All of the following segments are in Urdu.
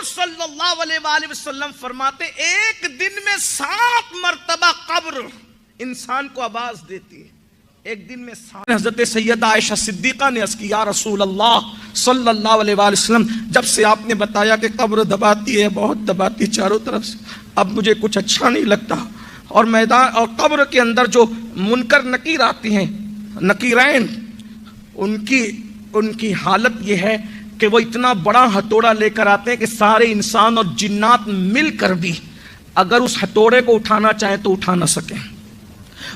صلی اللہ علیہ وآلہ وسلم فرماتے ایک دن میں 7 مرتبہ قبر انسان کو آواز دیتی ہے. ایک دن میں 7. حضرت سیدہ عائشہ صدیقہ نے عرض کی یا رسول اللہ صلی اللہ علیہ وآلہ وسلم جب سے آپ نے بتایا کہ قبر دباتی ہے, بہت دباتی چاروں طرف سے, اب مجھے کچھ اچھا نہیں لگتا. اور میدان اور قبر کے اندر جو منکر نکیر آتی ہیں, نکیرین, ان کی حالت یہ ہے کہ وہ اتنا بڑا ہتھوڑا لے کر آتے ہیں کہ سارے انسان اور جنات مل کر بھی اگر اس ہتھوڑے کو اٹھانا چاہیں تو اٹھا نہ سکیں.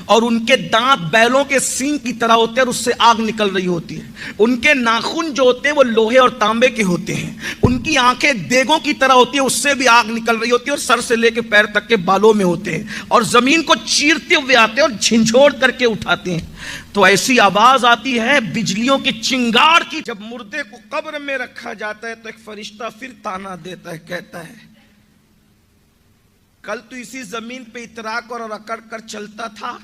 اور ان کے دانت بیلوں کے سینگ کی طرح ہوتے ہیں اور اس سے آگ نکل رہی ہوتی ہے. ان کے ناخن جو ہوتے ہیں وہ لوہے اور تانبے کے ہوتے ہیں. ان کی آنکھیں دیگوں کی طرح ہوتی ہیں, اس سے بھی آگ نکل رہی ہوتی ہے, اور سر سے لے کے پیر تک کے بالوں میں ہوتے ہیں, اور زمین کو چیرتے ہوئے آتے ہیں اور جھنجھوڑ کر کے اٹھاتے ہیں. تو ایسی آواز آتی ہے بجلیوں کی چنگاڑ کی. جب مردے کو قبر میں رکھا جاتا ہے تو ایک فرشتہ پھر تانا دیتا ہے, کہتا ہے کل تو اسی زمین پہ اترا کر اور اکڑ کر چلتا تھا,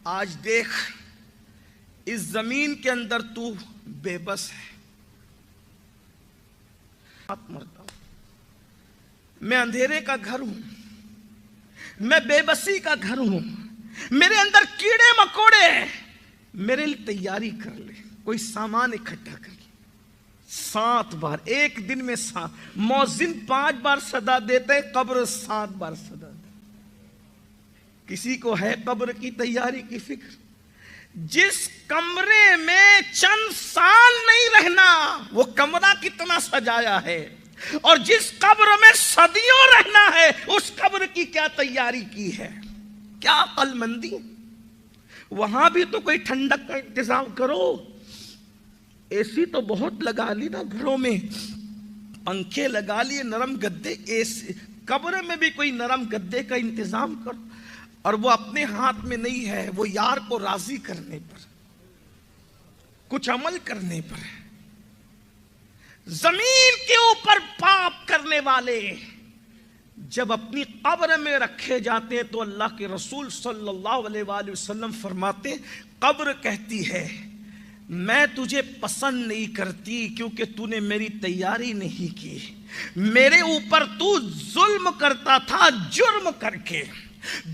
آج دیکھ اس زمین کے اندر تو بے بس ہے. مرتا ہوں, میں اندھیرے کا گھر ہوں, میں بے بسی کا گھر ہوں, میرے اندر کیڑے مکوڑے ہیں, میرے لیے تیاری کر لے, کوئی سامان اکٹھا کر لے. 7 بار ایک دن میں. مؤذن 5 بار صدا دیتے ہیں, قبر 7 بار صدا دیتے. کسی کو ہے قبر کی تیاری کی فکر؟ جس کمرے میں چند سال نہیں رہنا وہ کمرہ کتنا سجایا ہے, اور جس قبر میں صدیوں رہنا ہے اس قبر کی کیا تیاری کی ہے. کیا عقل مندی. وہاں بھی تو کوئی ٹھنڈک کا انتظام کرو. اے سی تو بہت لگا لی نا گھروں میں, پنکھے لگا لیے, نرم گدے. قبر میں بھی کوئی نرم گدے کا انتظام کرو. اور وہ اپنے ہاتھ میں نہیں ہے, وہ یار کو راضی کرنے پر, کچھ عمل کرنے پر ہے. زمین کے اوپر پاپ کرنے والے جب اپنی قبر میں رکھے جاتے ہیں تو اللہ کے رسول صلی اللہ علیہ وآلہ وسلم فرماتے قبر کہتی ہے میں تجھے پسند نہیں کرتی کیونکہ تو نے میری تیاری نہیں کی. میرے اوپر تو ظلم کرتا تھا, جرم کر کے,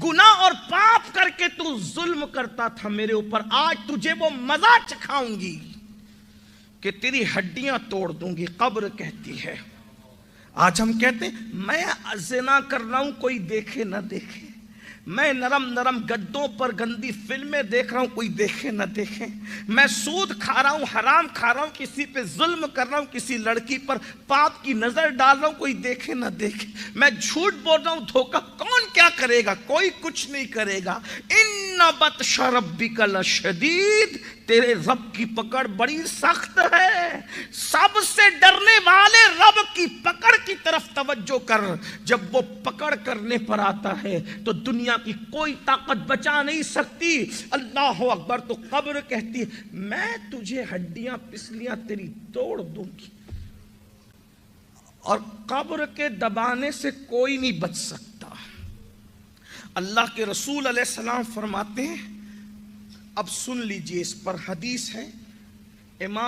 گناہ اور پاپ کر کے تو ظلم کرتا تھا میرے اوپر. آج تجھے وہ مزہ چکھاؤں گی کہ تیری ہڈیاں توڑ دوں گی. قبر کہتی ہے. آج ہم کہتے ہیں میں زنا کر رہا ہوں, کوئی دیکھے نہ دیکھے. میں نرم گدوں پر گندی فلمیں دیکھ رہا ہوں, کوئی دیکھے نہ دیکھے. میں سود کھا رہا ہوں, حرام کھا رہا ہوں, کسی پہ ظلم کر رہا ہوں, کسی لڑکی پر پاپ کی نظر ڈال رہا ہوں, کوئی دیکھے نہ دیکھے. میں جھوٹ بول رہا ہوں, دھوکہ, کون کیا کرے گا؟ کوئی کچھ نہیں کرے گا. ان بطش ربک لشدید, تیرے رب کی پکڑ بڑی سخت ہے. سب سے ڈرنے والے رب کی پکڑ کی طرف توجہ کر. جب وہ پکڑ کرنے پر آتا ہے تو دنیا کی کوئی طاقت بچا نہیں سکتی. اللہ اکبر. تو قبر کہتی ہے میں تجھے ہڈیاں پسلیاں تیری توڑ دوں گی, اور قبر کے دبانے سے کوئی نہیں بچ سکتا. اللہ کے رسول علیہ السلام فرماتے ہیں, اب سن لیجئے, اس پر حدیث ہے, امام